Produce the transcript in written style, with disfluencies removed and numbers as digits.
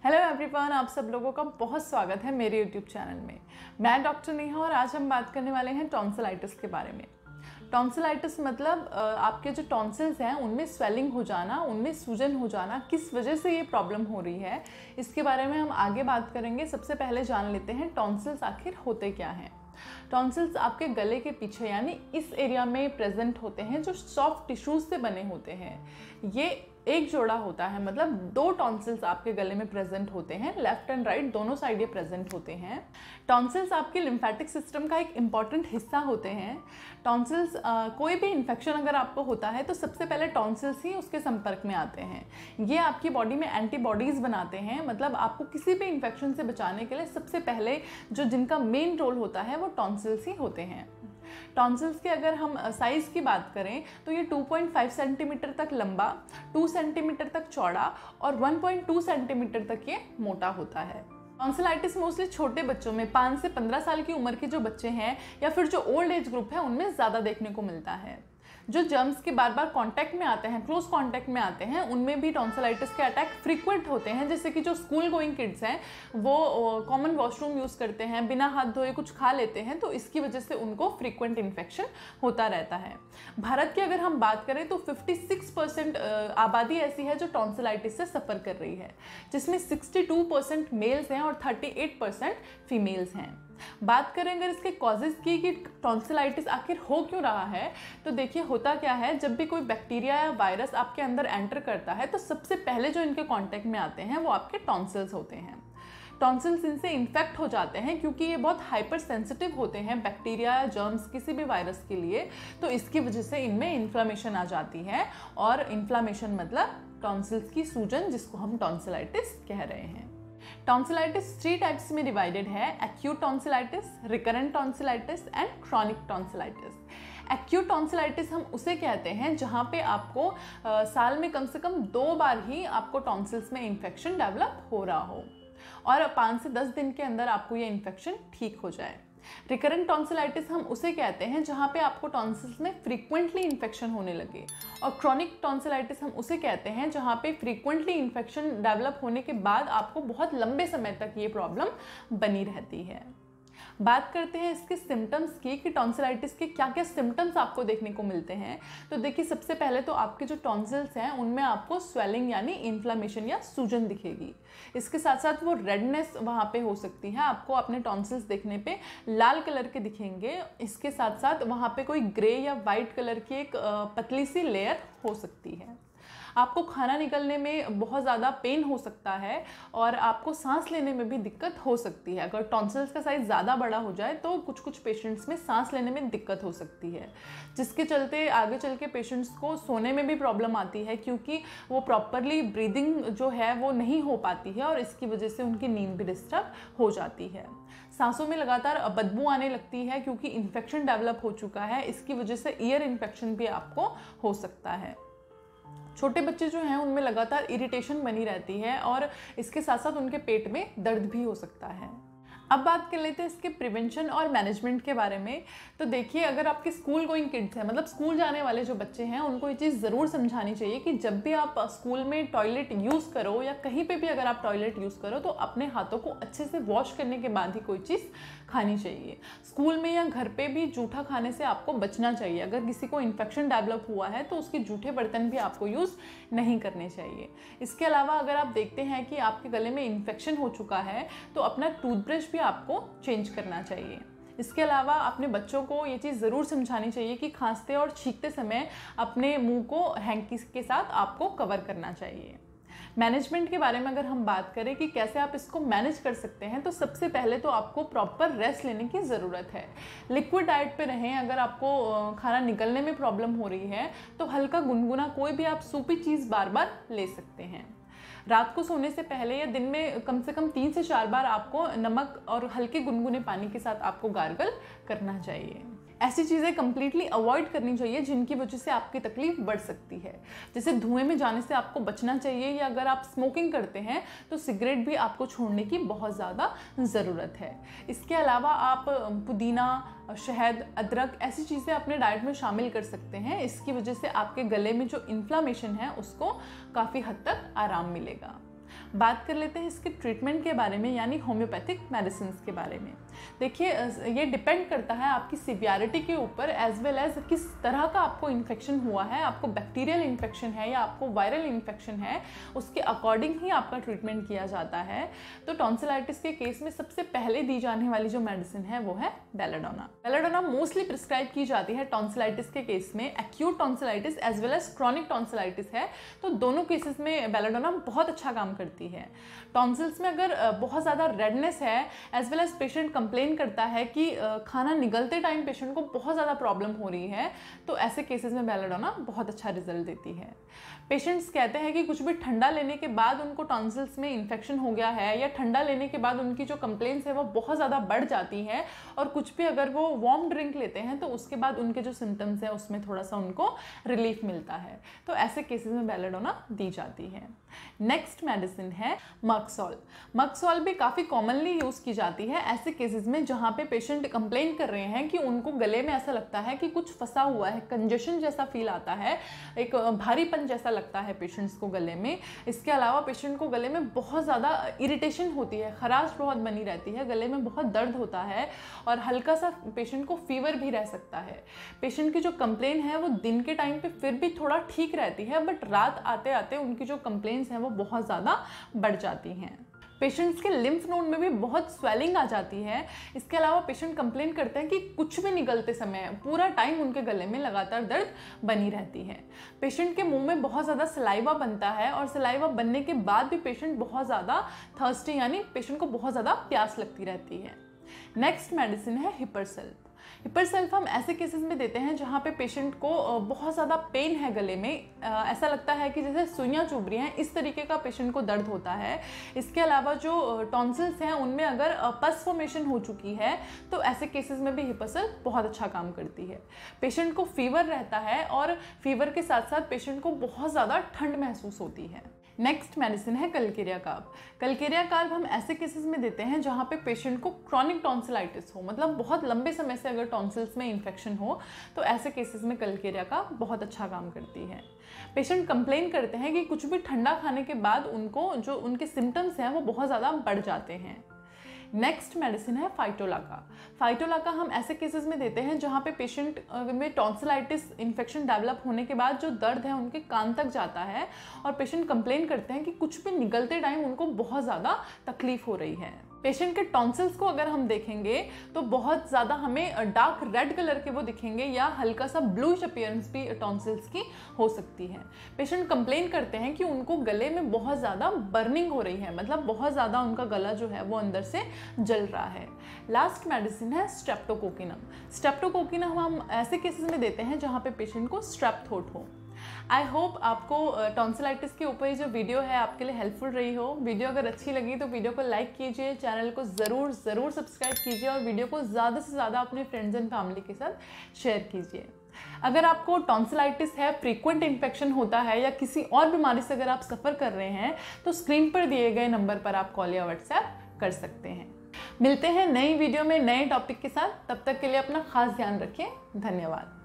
Hello everyone, आप सब लोगों का बहुत स्वागत है मेरे यूट्यूब चैनल में। मैं डॉक्टर नेहा और आज हम बात करने वाले हैं टॉन्सिलाइटिस के बारे में। टॉन्सिलाइटिस मतलब आपके जो टॉन्सिल्स हैं उनमें स्वेलिंग हो जाना, उनमें सूजन हो जाना, किस वजह से ये प्रॉब्लम हो रही है इसके बारे में हम आगे बात करेंगे। सबसे पहले जान लेते हैं टॉन्सिल्स आखिर होते क्या हैं। टॉन्सिल्स आपके गले के पीछे यानी इस एरिया में प्रेजेंट होते हैं जो सॉफ्ट टिश्यूज से बने होते हैं। ये एक जोड़ा होता है, मतलब दो टॉन्सिल्स आपके गले में प्रेजेंट होते हैं, लेफ्ट एंड राइट दोनों साइड ये प्रेजेंट होते हैं। टॉन्सिल्स आपके लिम्फेटिक सिस्टम का एक इम्पॉर्टेंट हिस्सा होते हैं। टॉन्सिल्स कोई भी इन्फेक्शन अगर आपको होता है तो सबसे पहले टॉन्सिल्स ही उसके संपर्क में आते हैं। ये आपकी बॉडी में एंटीबॉडीज़ बनाते हैं, मतलब आपको किसी भी इन्फेक्शन से बचाने के लिए सबसे पहले जो जिनका मेन रोल होता है वो टॉन्सिल्स ही होते हैं। टॉन्सिल्स के अगर हम साइज़ की बात करें तो ये 2.5 सेंटीमीटर तक लंबा, 2 सेंटीमीटर तक चौड़ा और 1.2 सेंटीमीटर तक ये मोटा होता है। टॉन्सिलाइटिस मोस्टली छोटे बच्चों में 5 से 15 साल की उम्र के जो बच्चे हैं या फिर जो ओल्ड एज ग्रुप है उनमें ज़्यादा देखने को मिलता है। जो जर्म्स के बार बार कांटेक्ट में आते हैं, क्लोज कांटेक्ट में आते हैं, उनमें भी टॉन्सिलाइटिस के अटैक फ्रीक्वेंट होते हैं। जैसे कि जो स्कूल गोइंग किड्स हैं वो कॉमन वॉशरूम यूज़ करते हैं, बिना हाथ धोए कुछ खा लेते हैं, तो इसकी वजह से उनको फ्रीक्वेंट इन्फेक्शन होता रहता है। भारत की अगर हम बात करें तो 56% आबादी ऐसी है जो टॉन्सिलाइटिस से सफ़र कर रही है, जिसमें 62% मेल्स हैं और 38% फीमेल्स हैं। बात करें अगर इसके कॉजेज़ की कि टॉन्सिलाइटिस आखिर हो क्यों रहा है, तो देखिए होता क्या है, जब भी कोई बैक्टीरिया या वायरस आपके अंदर एंटर करता है तो सबसे पहले जो इनके कांटेक्ट में आते हैं वो आपके टॉन्सिल्स होते हैं। टॉन्सिल्स इनसे इन्फेक्ट हो जाते हैं क्योंकि ये बहुत हाइपर सेंसिटिव होते हैं बैक्टीरिया या जर्म्स किसी भी वायरस के लिए, तो इसकी वजह से इनमें इन्फ्लामेशन आ जाती है। और इन्फ्लामेशन मतलब टॉन्सिल्स की सूजन, जिसको हम टॉन्सिलाइटिस कह रहे हैं। टॉन्सिलाइटिस 3 टाइप्स में डिवाइडेड है: acute tonsillitis, recurrent tonsillitis and chronic tonsillitis. Acute tonsillitis हम उसे कहते हैं जहाँ पे आपको साल में कम से कम 2 बार ही आपको टॉन्सिल्स में इन्फेक्शन डेवलप हो रहा हो और 5 से 10 दिन के अंदर आपको ये इन्फेक्शन ठीक हो जाए। रिकरेंट टॉन्सिलाइटिस हम उसे कहते हैं जहाँ पे आपको टॉन्सिल्स में फ्रीक्वेंटली इन्फेक्शन होने लगे, और क्रॉनिक टॉन्सिलाइटिस हम उसे कहते हैं जहाँ पे फ्रीक्वेंटली इन्फेक्शन डेवलप होने के बाद आपको बहुत लंबे समय तक ये प्रॉब्लम बनी रहती है। बात करते हैं इसके सिम्टम्स की कि टॉन्सिलाइटिस के क्या क्या सिम्टम्स आपको देखने को मिलते हैं। तो देखिए, सबसे पहले तो आपके जो टॉन्सिल्स हैं उनमें आपको स्वेलिंग यानी इन्फ्लामेशन या सूजन दिखेगी। इसके साथ साथ वो रेडनेस वहाँ पे हो सकती है, आपको अपने टॉन्सिल्स देखने पे लाल कलर के दिखेंगे। इसके साथ साथ वहाँ पे कोई ग्रे या वाइट कलर की एक पतली सी लेयर हो सकती है। आपको खाना निकलने में बहुत ज़्यादा पेन हो सकता है और आपको सांस लेने में भी दिक्कत हो सकती है। अगर टॉन्सिल्स का साइज़ ज़्यादा बड़ा हो जाए तो कुछ पेशेंट्स में सांस लेने में दिक्कत हो सकती है, जिसके चलते आगे चल के पेशेंट्स को सोने में भी प्रॉब्लम आती है, क्योंकि वो प्रॉपरली ब्रीदिंग जो है वो नहीं हो पाती है और इसकी वजह से उनकी नींद भी डिस्टर्ब हो जाती है। सांसों में लगातार बदबू आने लगती है क्योंकि इन्फेक्शन डेवलप हो चुका है। इसकी वजह से ईयर इन्फेक्शन भी आपको हो सकता है। छोटे बच्चे जो हैं उनमें लगातार इरिटेशन बनी रहती है और इसके साथ साथ उनके पेट में दर्द भी हो सकता है। अब बात कर लेते हैं इसके प्रिवेंशन और मैनेजमेंट के बारे में। तो देखिए, अगर आपके स्कूल गोइंग किड्स हैं, मतलब स्कूल जाने वाले जो बच्चे हैं, उनको ये चीज़ ज़रूर समझानी चाहिए कि जब भी आप स्कूल में टॉयलेट यूज़ करो या कहीं पे भी अगर आप टॉयलेट यूज़ करो तो अपने हाथों को अच्छे से वॉश करने के बाद ही कोई चीज़ खानी चाहिए। स्कूल में या घर पे भी जूठा खाने से आपको बचना चाहिए। अगर किसी को इन्फेक्शन डेवलप हुआ है तो उसके जूठे बर्तन भी आपको यूज़ नहीं करने चाहिए। इसके अलावा अगर आप देखते हैं कि आपके गले में इन्फेक्शन हो चुका है तो अपना टूथब्रश भी आपको चेंज करना चाहिए। इसके अलावा अपने बच्चों को ये चीज़ ज़रूर समझानी चाहिए कि खांसते और छींकते समय अपने मुंह को हैंकी के साथ आपको कवर करना चाहिए। मैनेजमेंट के बारे में अगर हम बात करें कि कैसे आप इसको मैनेज कर सकते हैं, तो सबसे पहले तो आपको प्रॉपर रेस्ट लेने की ज़रूरत है। लिक्विड डाइट पे रहें। अगर आपको खाना निकलने में प्रॉब्लम हो रही है तो हल्का गुनगुना कोई भी आप सूपी चीज़ बार बार ले सकते हैं। रात को सोने से पहले या दिन में कम से कम 3 से 4 बार आपको नमक और हल्के गुनगुने पानी के साथ आपको गार्गल करना चाहिए। ऐसी चीज़ें कंप्लीटली अवॉइड करनी चाहिए जिनकी वजह से आपकी तकलीफ बढ़ सकती है। जैसे धुएं में जाने से आपको बचना चाहिए, या अगर आप स्मोकिंग करते हैं तो सिगरेट भी आपको छोड़ने की बहुत ज़्यादा ज़रूरत है। इसके अलावा आप पुदीना, शहद, अदरक ऐसी चीज़ें अपने डाइट में शामिल कर सकते हैं। इसकी वजह से आपके गले में जो इन्फ्लामेशन है उसको काफ़ी हद तक आराम मिलेगा। बात कर लेते हैं इसके ट्रीटमेंट के बारे में, यानी होम्योपैथिक मेडिसिन के बारे में। देखिए, ये डिपेंड करता है आपकी सिवियरिटी के ऊपर, एज वेल एज किस तरह का आपको इन्फेक्शन हुआ है, आपको बैक्टीरियल इन्फेक्शन है या आपको वायरल इन्फेक्शन है, उसके अकॉर्डिंग ही आपका ट्रीटमेंट किया जाता है। तो टॉन्सिलाइटिस के केस में सबसे पहले दी जाने वाली जो मेडिसिन है वो है बेलाडोना। बेलाडोना मोस्टली प्रिस्क्राइब की जाती है टॉन्सिलाइटिस के केस में। Acute tonsillitis as well as chronic tonsillitis है, तो दोनों केसेस में बेलाडोना बहुत अच्छा काम करती है। टॉन्सिल्स में अगर बहुत ज़्यादा रेडनेस है, as well as patient complain करता है कि खाना निगलते टाइम पेशेंट को बहुत ज़्यादा प्रॉब्लम हो रही है, तो ऐसे केसेस में बेलाडोना बहुत अच्छा रिजल्ट देती है। पेशेंट्स कहते हैं कि कुछ भी ठंडा लेने के बाद उनको टॉन्सिल्स में इन्फेक्शन हो गया है, या ठंडा लेने के बाद उनकी जो कंप्लेंट्स है वो बहुत ज़्यादा बढ़ जाती है, और कुछ भी अगर वो वार्म ड्रिंक लेते हैं तो उसके बाद उनके जो सिम्टम्स है उसमें थोड़ा सा उनको रिलीफ मिलता है, तो ऐसे केसेस में बेलाडोना दी जाती है। नेक्स्ट मेडिसिन है मक्सॉल। मक्सॉल भी काफ़ी कॉमनली यूज़ की जाती है ऐसे केसेस में जहाँ पे पेशेंट कंप्लेन कर रहे हैं कि उनको गले में ऐसा लगता है कि कुछ फंसा हुआ है, कंजेशन जैसा फील आता है, एक भारीपन जैसा लगता है पेशेंट्स को गले में। इसके अलावा पेशेंट को गले में बहुत ज़्यादा इरिटेशन होती है, खराश बहुत बनी रहती है, गले में बहुत दर्द होता है, और हल्का सा पेशेंट को फीवर भी रह सकता है। पेशेंट की जो कंप्लेन है वो दिन के टाइम पे फिर भी थोड़ा ठीक रहती है, बट रात आते आते उनकी जो कंप्लेंट्स हैं वो बहुत ज़्यादा बढ़ जाती हैं। पेशेंट्स के लिम्फ नोड में भी बहुत स्वेलिंग आ जाती है। इसके अलावा पेशेंट कंप्लेन करते हैं कि कुछ भी निगलते समय पूरा टाइम उनके गले में लगातार दर्द बनी रहती है। पेशेंट के मुंह में बहुत ज़्यादा सलाइवा बनता है, और सलाइवा बनने के बाद भी पेशेंट बहुत ज़्यादा थर्स्टी, यानी पेशेंट को बहुत ज़्यादा प्यास लगती रहती है। नेक्स्ट मेडिसिन है हिपरसेल्फ। हिपरसेल्फ हम ऐसे केसेस में देते हैं जहाँ पे पेशेंट को बहुत ज़्यादा पेन है गले में, ऐसा लगता है कि जैसे सुइयाँ चुभ रही हैं, इस तरीके का पेशेंट को दर्द होता है। इसके अलावा जो टॉन्सिल्स हैं उनमें अगर पस फॉर्मेशन हो चुकी है, तो ऐसे केसेस में भी हिपरसेल्फ बहुत अच्छा काम करती है। पेशेंट को फीवर रहता है, और फीवर के साथ साथ पेशेंट को बहुत ज़्यादा ठंड महसूस होती है। नेक्स्ट मेडिसिन है कलकेरिया कार्ब। कलकेरिया कार्ब हम ऐसे केसेस में देते हैं जहाँ पे पेशेंट को क्रॉनिक टॉन्सिलाइटिस हो, मतलब बहुत लंबे समय से अगर टॉन्सिल्स में इन्फेक्शन हो, तो ऐसे केसेस में कलकेरिया कार्ब बहुत अच्छा काम करती है। पेशेंट कंप्लेन करते हैं कि कुछ भी ठंडा खाने के बाद उनको जो उनके सिम्टम्स हैं वो बहुत ज़्यादा बढ़ जाते हैं। नेक्स्ट मेडिसिन है फाइटोलाका। फाइटोलाका हम ऐसे केसेस में देते हैं जहाँ पे पेशेंट में टॉन्सिलाइटिस इन्फेक्शन डेवलप होने के बाद जो दर्द है उनके कान तक जाता है, और पेशेंट कंप्लेन करते हैं कि कुछ भी निगलते टाइम उनको बहुत ज़्यादा तकलीफ हो रही है। पेशेंट के टॉन्सिल्स को अगर हम देखेंगे तो बहुत ज़्यादा हमें डार्क रेड कलर के वो दिखेंगे, या हल्का सा ब्लूइश अपीयरेंस भी टॉन्सिल्स की हो सकती है। पेशेंट कंप्लेन करते हैं कि उनको गले में बहुत ज़्यादा बर्निंग हो रही है, मतलब बहुत ज़्यादा उनका गला जो है वो अंदर से जल रहा है। लास्ट मेडिसिन है स्ट्रेप्टोकोकिनम। स्ट्रेप्टोकोकिनम हम ऐसे केसेस में देते हैं जहाँ पे पेशेंट को स्ट्रेप थ्रोट हो। आई होप आपको टॉन्सिलाइटिस के ऊपर जो वीडियो है आपके लिए हेल्पफुल रही हो। वीडियो अगर अच्छी लगी तो वीडियो को लाइक कीजिए, चैनल को ज़रूर सब्सक्राइब कीजिए, और वीडियो को ज़्यादा से ज़्यादा अपने फ्रेंड्स एंड फैमिली के साथ शेयर कीजिए। अगर आपको टॉन्सिलाइटिस है, फ्रीक्वेंट इन्फेक्शन होता है, या किसी और बीमारी से अगर आप सफ़र कर रहे हैं, तो स्क्रीन पर दिए गए नंबर पर आप कॉल या व्हाट्सएप कर सकते हैं। मिलते हैं नई वीडियो में नए टॉपिक के साथ, तब तक के लिए अपना खास ध्यान रखें। धन्यवाद।